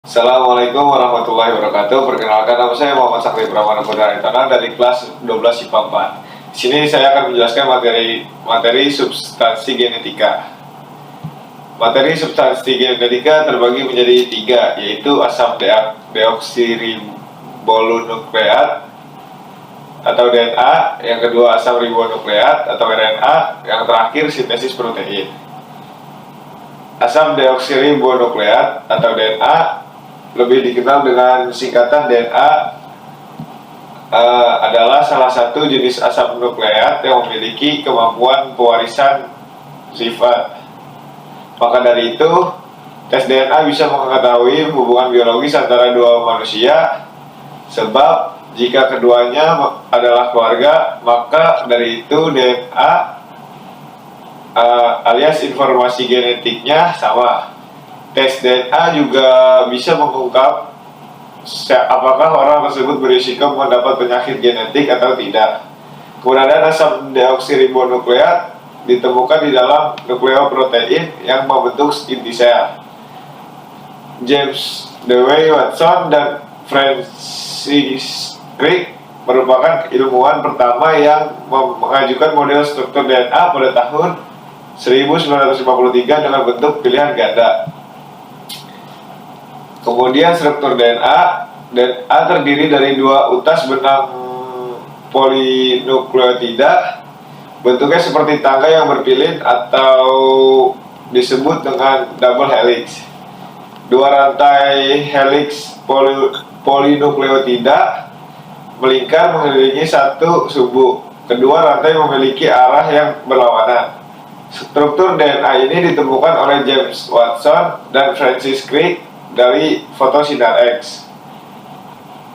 Assalamualaikum warahmatullahi wabarakatuh. Perkenalkan, nama saya Muhammad Sakti Pramana Putra Aritana dari kelas 12 IPA 4. Di sini saya akan menjelaskan materi substansi genetika. Materi substansi genetika terbagi menjadi tiga, yaitu asam deoksiribonukleat atau DNA, yang kedua asam ribonukleat atau RNA, yang terakhir sintesis protein. Asam deoksiribonukleat atau DNA, lebih dikenal dengan singkatan DNA, adalah salah satu jenis asam nukleat yang memiliki kemampuan pewarisan sifat. Maka dari itu, tes DNA bisa mengetahui hubungan biologis antara dua manusia, sebab jika keduanya adalah keluarga, maka dari itu DNA alias informasi genetiknya sama. Tes DNA juga bisa mengungkap apakah orang tersebut berisiko mendapat penyakit genetik atau tidak. Keberadaan asam deoksiribonukleat ditemukan di dalam nukleoprotein yang membentuk inti sel. James Dewey Watson dan Francis Crick merupakan ilmuwan pertama yang mengajukan model struktur DNA pada tahun 1953 dengan bentuk pilihan ganda. Kemudian struktur DNA terdiri dari dua utas benang polinukleotida, bentuknya seperti tangga yang berpilin atau disebut dengan double helix. Dua rantai helix polinukleotida melingkar mengelilingi satu subu. Kedua rantai memiliki arah yang berlawanan. Struktur DNA ini ditemukan oleh James Watson dan Francis Crick dari fotosinar X.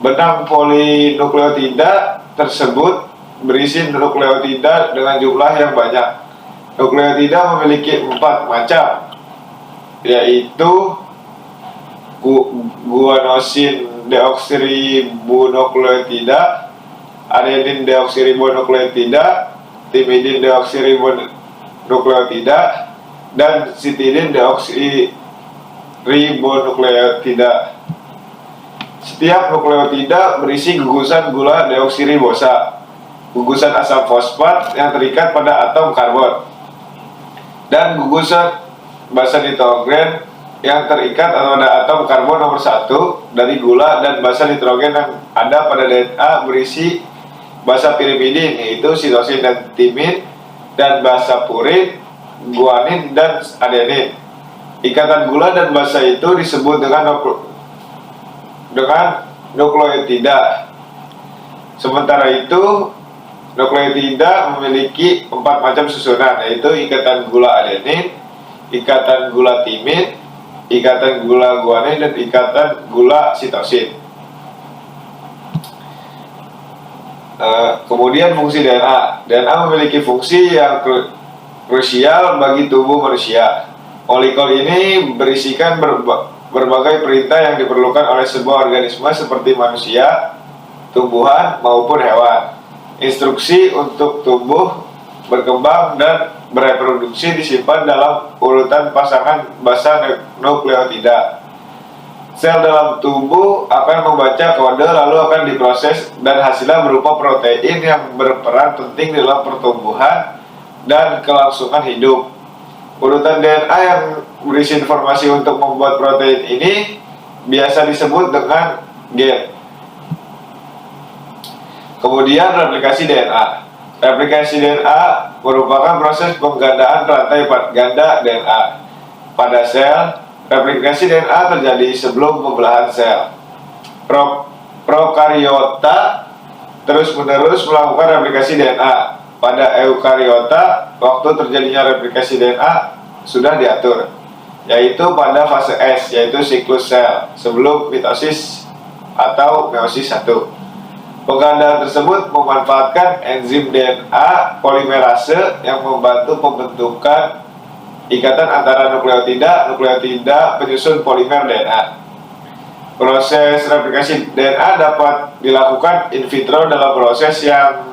Benang polinukleotida tersebut berisi nukleotida dengan jumlah yang banyak. Nukleotida memiliki 4 macam, yaitu guanosin deoksiribonukleotida, adenin deoksiribonukleotida, timidin deoksiribonukleotida, dan sitidin deoksiribonukleotida. Setiap nukleotida berisi gugusan gula deoksiribosa, gugusan asam fosfat yang terikat pada atom karbon, dan gugusan basa nitrogen yang terikat pada atom karbon nomor 1 dari gula, dan basa nitrogen yang ada pada DNA berisi basa pirimidin, yaitu sitosin dan timin, dan basa purin, guanin, dan adenin. Ikatan gula dan basa itu disebut dengan nukleotida. Sementara itu, nukleotida memiliki 4 macam susunan, yaitu ikatan gula adenin, ikatan gula timin, ikatan gula guanin, dan ikatan gula sitosin. Kemudian fungsi DNA. DNA memiliki fungsi yang krusial bagi tubuh manusia. Molekul ini berisikan berbagai perintah yang diperlukan oleh sebuah organisme seperti manusia, tumbuhan, maupun hewan. Instruksi untuk tubuh berkembang dan bereproduksi disimpan dalam urutan pasangan basa nukleotida. Sel dalam tubuh akan membaca kode lalu akan diproses, dan hasilnya berupa protein yang berperan penting dalam pertumbuhan dan kelangsungan hidup. Urutan DNA yang berisi informasi untuk membuat protein ini biasa disebut dengan gen. Kemudian replikasi DNA. Replikasi DNA merupakan proses penggandaan rantai ganda DNA. Pada sel, replikasi DNA terjadi sebelum pembelahan sel. Prokariota terus-menerus melakukan replikasi DNA. Pada eukariota, waktu terjadinya replikasi DNA sudah diatur, yaitu pada fase S, yaitu siklus sel, sebelum mitosis atau meiosis 1. Penggandaan tersebut memanfaatkan enzim DNA polimerase yang membantu pembentukan ikatan antara nukleotida penyusun polimer DNA. Proses replikasi DNA dapat dilakukan in vitro dalam proses yang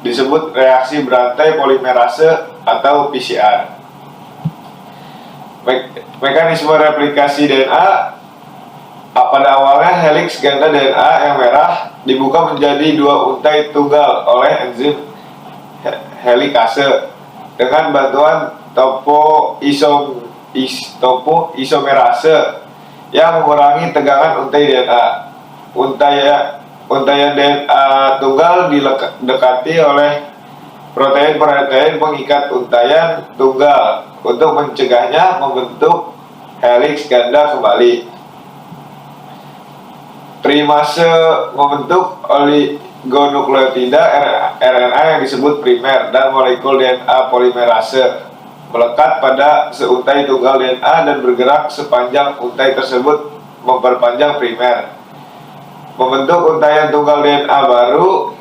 disebut reaksi berantai polimerase atau PCR. Mekanisme replikasi DNA Pada awalnya helix ganda DNA yang merah dibuka menjadi dua untai tunggal oleh enzim helikase dengan bantuan topoisomerase yang mengurangi tegangan untai DNA. Untaian DNA tunggal didekati oleh protein-protein pengikat untaian tunggal untuk mencegahnya membentuk helix ganda kembali. Primase membentuk oligonukleotida RNA yang disebut primer, dan molekul DNA polimerase melekat pada seuntai tunggal DNA dan bergerak sepanjang untai tersebut memperpanjang primer, membentuk untaian tunggal DNA baru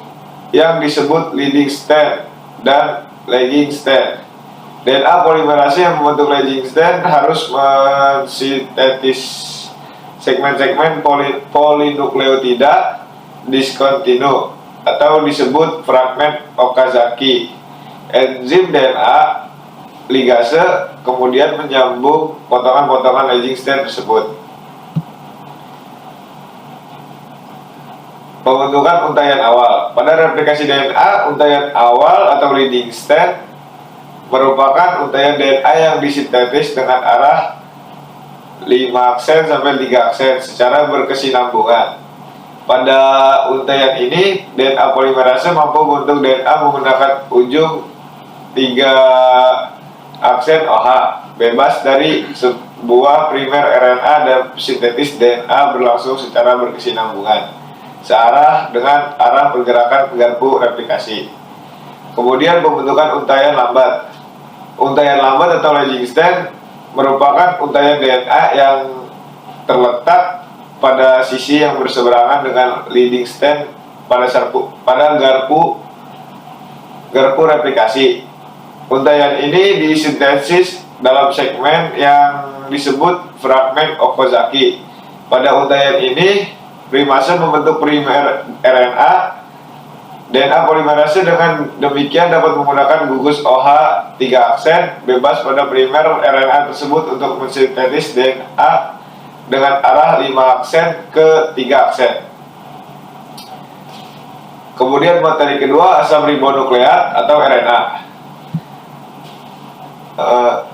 yang disebut leading strand dan lagging strand. DNA polimerase yang membentuk lagging strand harus mensintetis segmen-segmen polinukleotida diskontinu atau disebut fragmen Okazaki. Enzim DNA ligase kemudian menyambung potongan-potongan lagging strand tersebut. Pembentukan untaian awal. Pada replikasi DNA, untaian awal atau leading strand merupakan untaian DNA yang disintetis dengan arah 5 aksen sampai 3 aksen secara berkesinambungan. Pada untaian ini, DNA polimerase mampu membentuk DNA menggunakan ujung 3 aksen OH bebas dari sebuah primer RNA, dan sintetis DNA berlangsung secara berkesinambungan searah dengan arah pergerakan garpu replikasi. Kemudian pembentukan untaian lambat. Untaian lambat atau lagging strand merupakan untaian DNA yang terletak pada sisi yang berseberangan dengan leading strand pada garpu replikasi. Untaian ini disintesis dalam segmen yang disebut fragmen Okazaki. Pada untaian ini, primase membentuk primer RNA. DNA polimerase dengan demikian dapat menggunakan gugus OH 3 aksen bebas pada primer RNA tersebut untuk mensintetis DNA dengan arah 5 aksen ke 3 aksen. Kemudian materi kedua, asam ribonukleat atau RNA.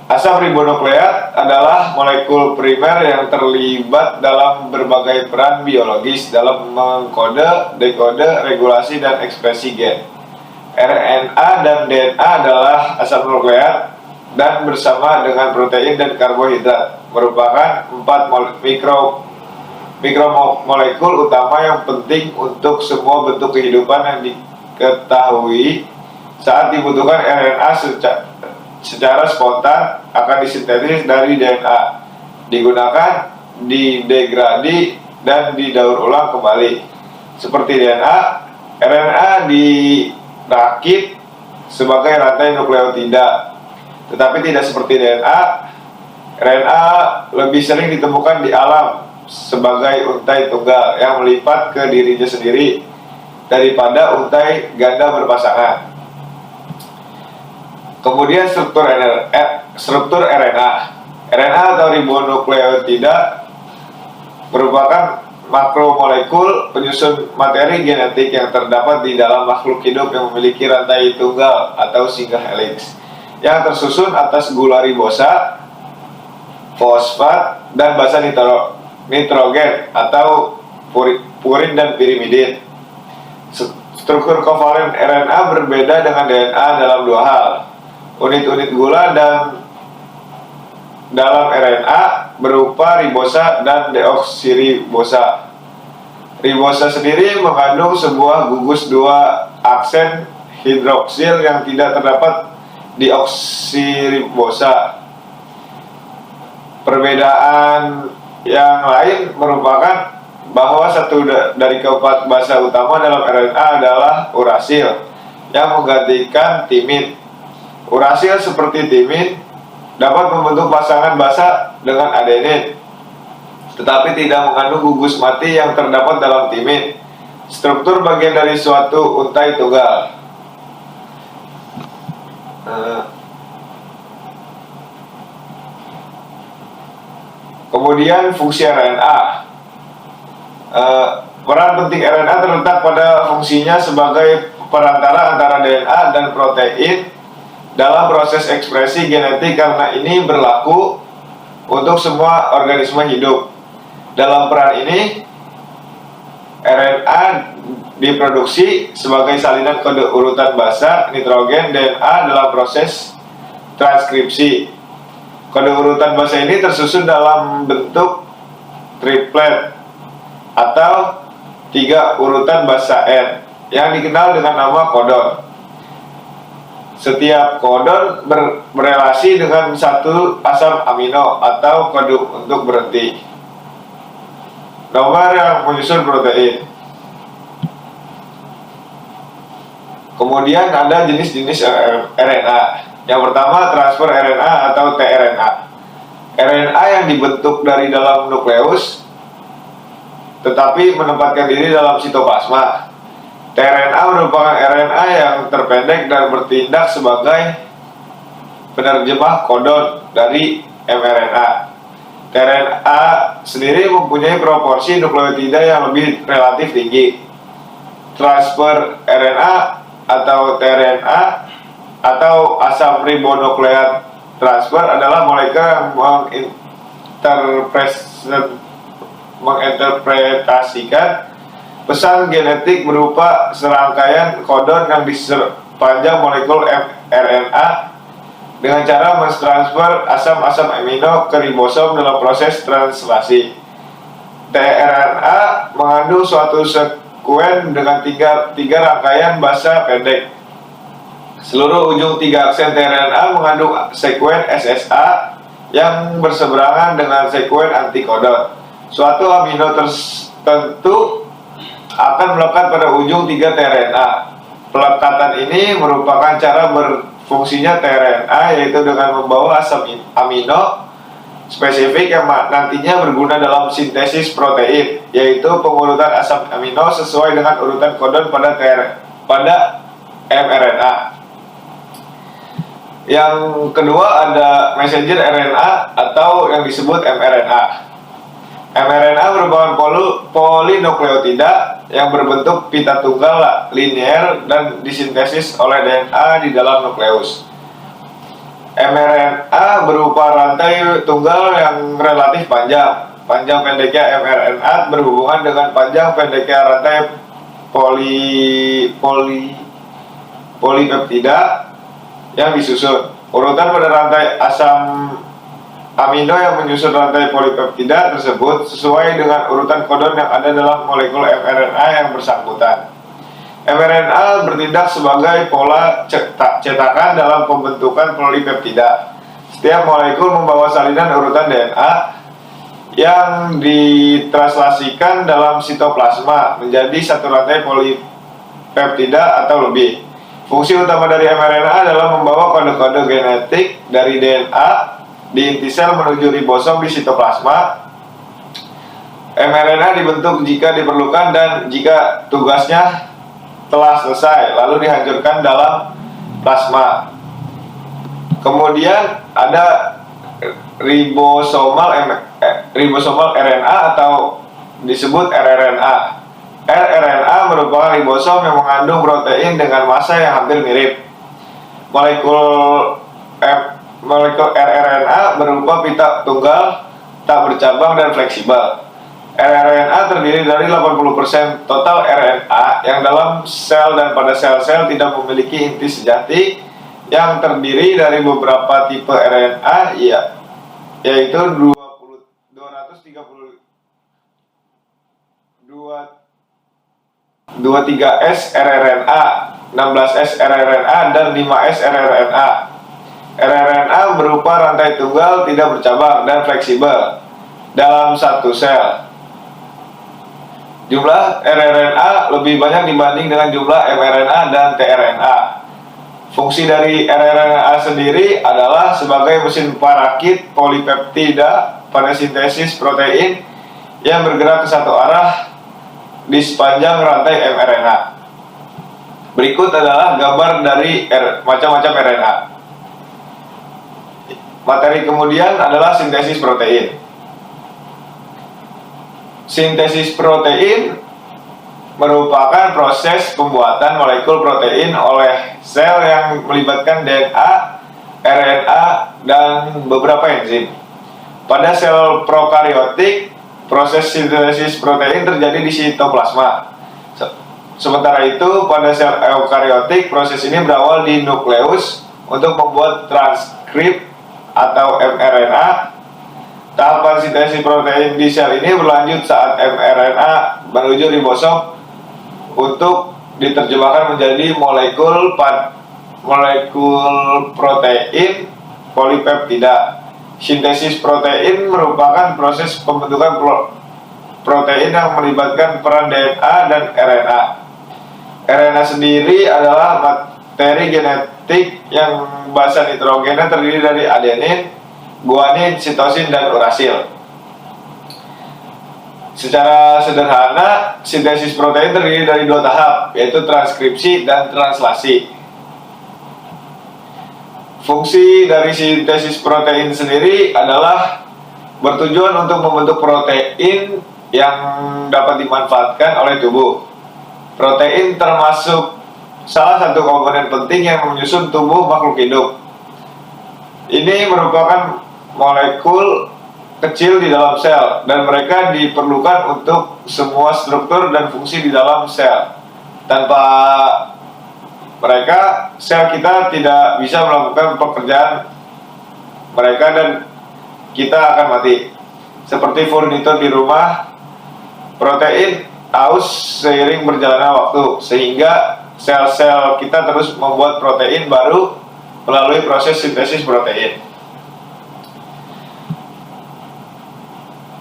Asam ribonukleat adalah molekul primer yang terlibat dalam berbagai peran biologis dalam mengkode, dekode, regulasi, dan ekspresi gen. RNA dan DNA adalah asam nukleat dan bersama dengan protein dan karbohidrat merupakan 4 mikromolekul utama yang penting untuk semua bentuk kehidupan yang diketahui. Saat dibutuhkan, RNA secara spontan akan disintetis dari DNA, digunakan, didegradi, dan didaur ulang kembali. Seperti DNA, RNA dirakit sebagai rantai nukleotida, tetapi tidak seperti DNA. RNA lebih sering ditemukan di alam sebagai untai tunggal yang melipat ke dirinya sendiri daripada untai ganda berpasangan. Kemudian struktur RNA. RNA atau ribonukleotida merupakan makromolekul penyusun materi genetik yang terdapat di dalam makhluk hidup yang memiliki rantai tunggal atau single helix yang tersusun atas gula ribosa, fosfat, dan basa nitrogen atau purin dan pirimidin. Struktur kovalen RNA berbeda dengan DNA dalam 2 hal. Unit-unit gula dan dalam RNA berupa ribosa dan deoksiribosa. Ribosa sendiri mengandung sebuah gugus 2 aksen hidroksil yang tidak terdapat di oksiribosa. Perbedaan yang lain merupakan bahwa satu dari keempat basa utama dalam RNA adalah urasil yang menggantikan timin. Urasil seperti timin dapat membentuk pasangan basa dengan adenin, tetapi tidak mengandung gugus mati yang terdapat dalam timin, struktur bagian dari suatu untai tunggal. Kemudian fungsi RNA. Peran penting RNA terletak pada fungsinya sebagai perantara antara DNA dan protein dalam proses ekspresi genetik, karena ini berlaku untuk semua organisme hidup. Dalam peran ini, RNA diproduksi sebagai salinan kode urutan basa nitrogen DNA dalam proses transkripsi. Kode urutan basa ini tersusun dalam bentuk triplet atau 3 urutan basa N yang dikenal dengan nama kodon. Setiap kodon berrelasi dengan satu asam amino atau kode untuk berhenti. Nomor yang menyusun protein. Kemudian ada jenis-jenis RNA. Yang pertama, transfer RNA atau tRNA. RNA yang dibentuk dari dalam nukleus tetapi menempatkan diri dalam sitoplasma. tRNA merupakan RNA yang terpendek dan bertindak sebagai penerjemah kodon dari mRNA. tRNA sendiri mempunyai proporsi nukleotida yang lebih relatif tinggi. Transfer RNA atau tRNA atau asam ribonukleat transfer adalah molekul yang menginterpretasikan pesan genetik berupa serangkaian kodon yang di sepanjang molekul RNA dengan cara mentransfer asam-asam amino ke ribosom dalam proses translasi. tRNA mengandung suatu sekuen dengan tiga rangkaian basa pendek. Seluruh ujung 3 aksen tRNA mengandung sekuen SSA yang berseberangan dengan sekuen antikodon. Suatu amino tertentu akan melekat pada ujung 3 tRNA. Pelekatan ini merupakan cara berfungsinya tRNA, yaitu dengan membawa asam amino spesifik yang nantinya berguna dalam sintesis protein, yaitu pengurutan asam amino sesuai dengan urutan kodon pada mRNA. Yang kedua ada messenger RNA atau yang disebut mRNA. mRNA merupakan polinukleotida yang berbentuk pita tunggal linear dan disintesis oleh DNA di dalam nukleus. mRNA berupa rantai tunggal yang relatif panjang. Panjang pendeknya mRNA berhubungan dengan panjang pendeknya rantai polipeptida yang disusun. Urutan pada rantai asam amino yang menyusun rantai polipeptida tersebut sesuai dengan urutan kodon yang ada dalam molekul mRNA yang bersangkutan. mRNA bertindak sebagai pola cetakan dalam pembentukan polipeptida. Setiap molekul membawa salinan urutan DNA yang ditranslasikan dalam sitoplasma menjadi satu rantai polipeptida atau lebih. Fungsi utama dari mRNA adalah membawa kode-kode genetik dari DNA di inti sel menuju ribosom di sitoplasma. mRNA dibentuk jika diperlukan dan jika tugasnya telah selesai, lalu dihancurkan dalam plasma. Kemudian ada ribosomal RNA atau disebut rRNA. rRNA merupakan ribosom yang mengandung protein dengan massa yang hampir mirip. Molekul rRNA berupa pita tunggal tak bercabang dan fleksibel. rRNA terdiri dari 80% total RNA yang dalam sel dan pada sel-sel tidak memiliki inti sejati yang terdiri dari beberapa tipe RNA yaitu 23S rRNA, 16S rRNA, dan 5S rRNA. rRNA berupa rantai tunggal tidak bercabang dan fleksibel dalam satu sel. Jumlah rRNA lebih banyak dibanding dengan jumlah mRNA dan tRNA. Fungsi dari rRNA sendiri adalah sebagai mesin parakit polipeptida pada sintesis protein yang bergerak ke satu arah di sepanjang rantai mRNA. Berikut adalah gambar dari macam-macam RNA. Materi kemudian adalah sintesis protein. Sintesis protein merupakan proses pembuatan molekul protein oleh sel yang melibatkan DNA, RNA, dan beberapa enzim. Pada sel prokariotik, proses sintesis protein terjadi di sitoplasma. Sementara itu, pada sel eukariotik, proses ini berawal di nukleus untuk membuat transkrip atau mRNA. Tahapan sintesis protein di sel ini berlanjut saat mRNA menuju ribosom untuk diterjemahkan menjadi molekul protein polipeptida. Sintesis protein merupakan proses pembentukan protein yang melibatkan peran DNA dan RNA. RNA sendiri adalah materi genetik yang basa nitrogennya terdiri dari adenin, guanin, sitosin, dan urasil. Secara sederhana, sintesis protein terdiri dari dua tahap, yaitu transkripsi dan translasi. Fungsi dari sintesis protein sendiri adalah bertujuan untuk membentuk protein yang dapat dimanfaatkan oleh tubuh. Protein termasuk salah satu komponen penting yang menyusun tubuh makhluk hidup. Ini merupakan molekul kecil di dalam sel dan mereka diperlukan untuk semua struktur dan fungsi di dalam sel. Tanpa mereka, sel kita tidak bisa melakukan pekerjaan mereka dan kita akan mati. Seperti furnitur di rumah, protein aus seiring berjalannya waktu, sehingga sel-sel kita terus membuat protein baru melalui proses sintesis protein.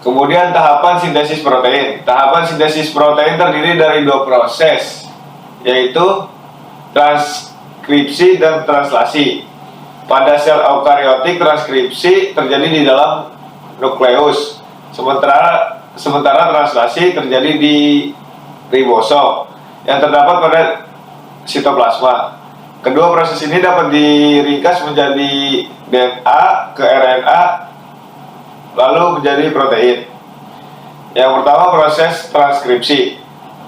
Kemudian tahapan sintesis protein. Tahapan sintesis protein terdiri dari dua proses, yaitu transkripsi dan translasi. Pada sel eukariotik, transkripsi terjadi di dalam nukleus, sementara translasi terjadi di ribosom yang terdapat pada sitoplasma. Kedua proses ini dapat diringkas menjadi DNA ke RNA lalu menjadi protein. Yang pertama, proses transkripsi.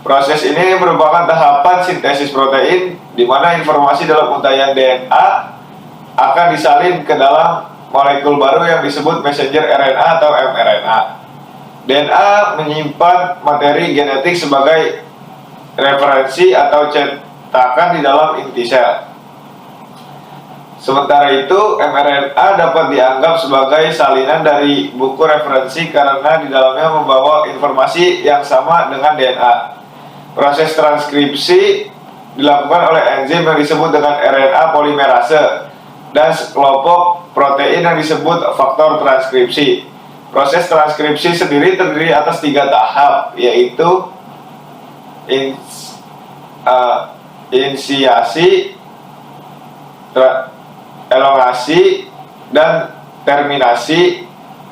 Proses ini merupakan tahapan sintesis protein di mana informasi dalam untayan DNA akan disalin ke dalam molekul baru yang disebut messenger RNA atau mRNA. DNA menyimpan materi genetik sebagai referensi atau cetakan di dalam inti sel. Sementara itu, mRNA dapat dianggap sebagai salinan dari buku referensi karena di dalamnya membawa informasi yang sama dengan DNA. Proses transkripsi dilakukan oleh enzim yang disebut dengan RNA polimerase dan sekelompok protein yang disebut faktor transkripsi. Proses transkripsi sendiri terdiri atas 3 tahap, yaitu inisiasi, elongasi, dan terminasi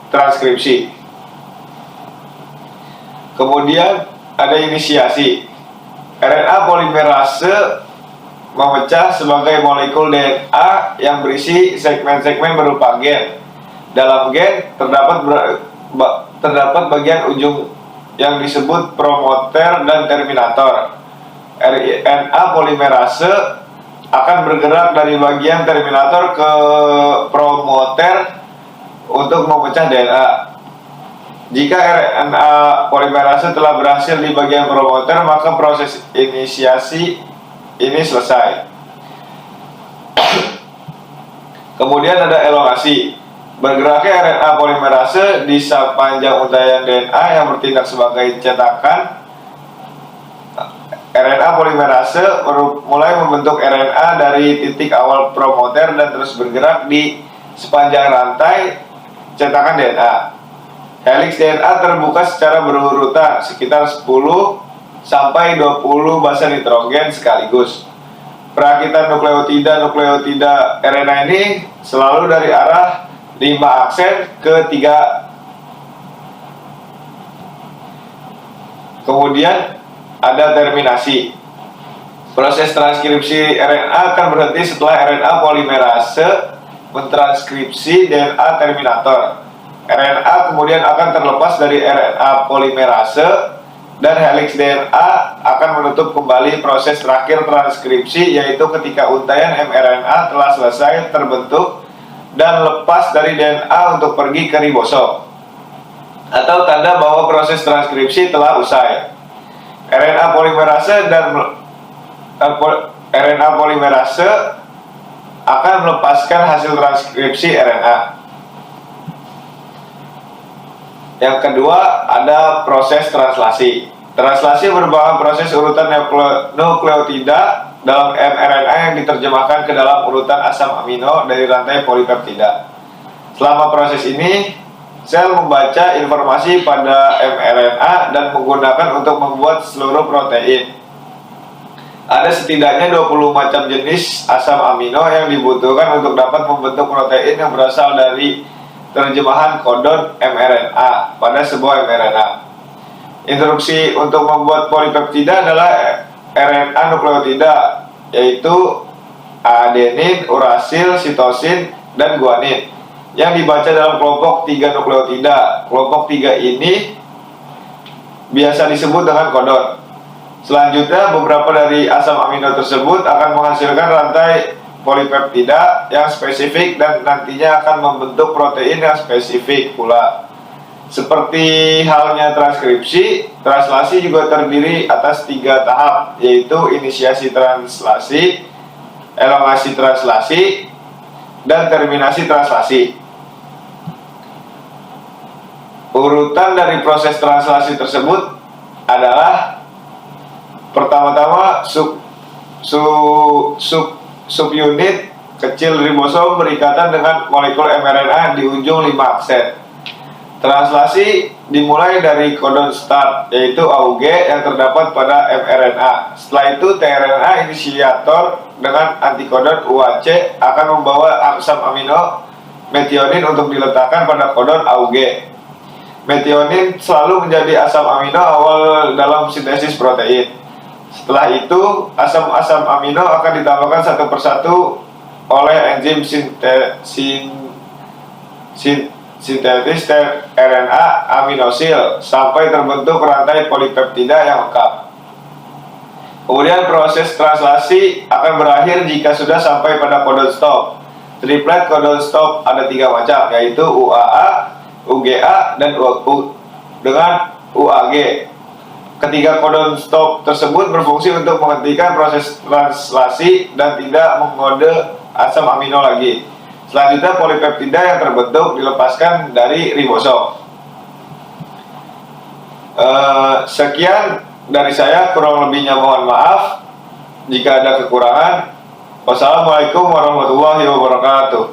transkripsi. Kemudian ada inisiasi. RNA polimerase memecah sebagai molekul DNA yang berisi segmen-segmen berupa gen. Dalam gen terdapat bagian ujung yang disebut promoter dan terminator. RNA polimerase akan bergerak dari bagian terminator ke promoter untuk memecah DNA. Jika RNA polimerase telah berhasil di bagian promoter, maka proses inisiasi ini selesai. Kemudian ada elongasi. Bergeraknya RNA polimerase di sepanjang untayan DNA yang bertindak sebagai cetakan. RNA polimerase mulai membentuk RNA dari titik awal promoter dan terus bergerak di sepanjang rantai cetakan DNA. Helix DNA terbuka secara berurutan sekitar 10 sampai 20 basa nitrogen sekaligus. Perakitan nukleotida RNA ini selalu dari arah 5 aksen ke 3. Kemudian ada terminasi. Proses transkripsi RNA akan berhenti setelah RNA polimerase mentranskripsi DNA terminator. RNA kemudian akan terlepas dari RNA polimerase dan heliks DNA akan menutup kembali proses terakhir transkripsi, yaitu ketika untaian mRNA telah selesai terbentuk dan lepas dari DNA untuk pergi ke ribosom, atau tanda bahwa proses transkripsi telah usai. RNA polimerase akan melepaskan hasil transkripsi RNA. Yang kedua, ada proses translasi. Translasi merupakan proses urutan nukleotida dalam mRNA yang diterjemahkan ke dalam urutan asam amino dari rantai polipeptida. Selama proses ini, sel membaca informasi pada mRNA dan menggunakan untuk membuat seluruh protein. Ada setidaknya 20 macam jenis asam amino yang dibutuhkan untuk dapat membentuk protein yang berasal dari terjemahan kodon mRNA pada sebuah mRNA. Instruksi untuk membuat polipeptida adalah RNA nukleotida, yaitu adenin, urasil, sitosin, dan guanin, yang dibaca dalam kelompok 3 nukleotida. Kelompok 3 ini biasa disebut dengan kodon. Selanjutnya, beberapa dari asam amino tersebut akan menghasilkan rantai polipeptida yang spesifik dan nantinya akan membentuk protein yang spesifik pula. Seperti halnya transkripsi, translasi juga terdiri atas 3 tahap, yaitu inisiasi translasi, elongasi translasi, dan terminasi translasi. Urutan dari proses translasi tersebut adalah pertama-tama subunit kecil ribosom berikatan dengan molekul mRNA di ujung 5 aksen. Translasi dimulai dari kodon start, yaitu AUG yang terdapat pada mRNA. Setelah itu tRNA inisiator dengan antikodon UAC akan membawa asam amino metionin untuk diletakkan pada kodon AUG. Metionin selalu menjadi asam amino awal dalam sintesis protein. Setelah itu, asam-asam amino akan ditambahkan satu persatu oleh enzim sintetis RNA aminosil sampai terbentuk rantai polipeptida yang lengkap. Kemudian proses translasi akan berakhir jika sudah sampai pada kodon stop. Triplet kodon stop ada 3 macam, yaitu UAA, UGA, dan dengan UAG. Ketiga kodon stop tersebut berfungsi untuk menghentikan proses translasi dan tidak mengkode asam amino lagi. Selanjutnya polipeptida yang terbentuk dilepaskan dari ribosom. Sekian dari saya, kurang lebihnya mohon maaf jika ada kekurangan. Wassalamualaikum warahmatullahi wabarakatuh.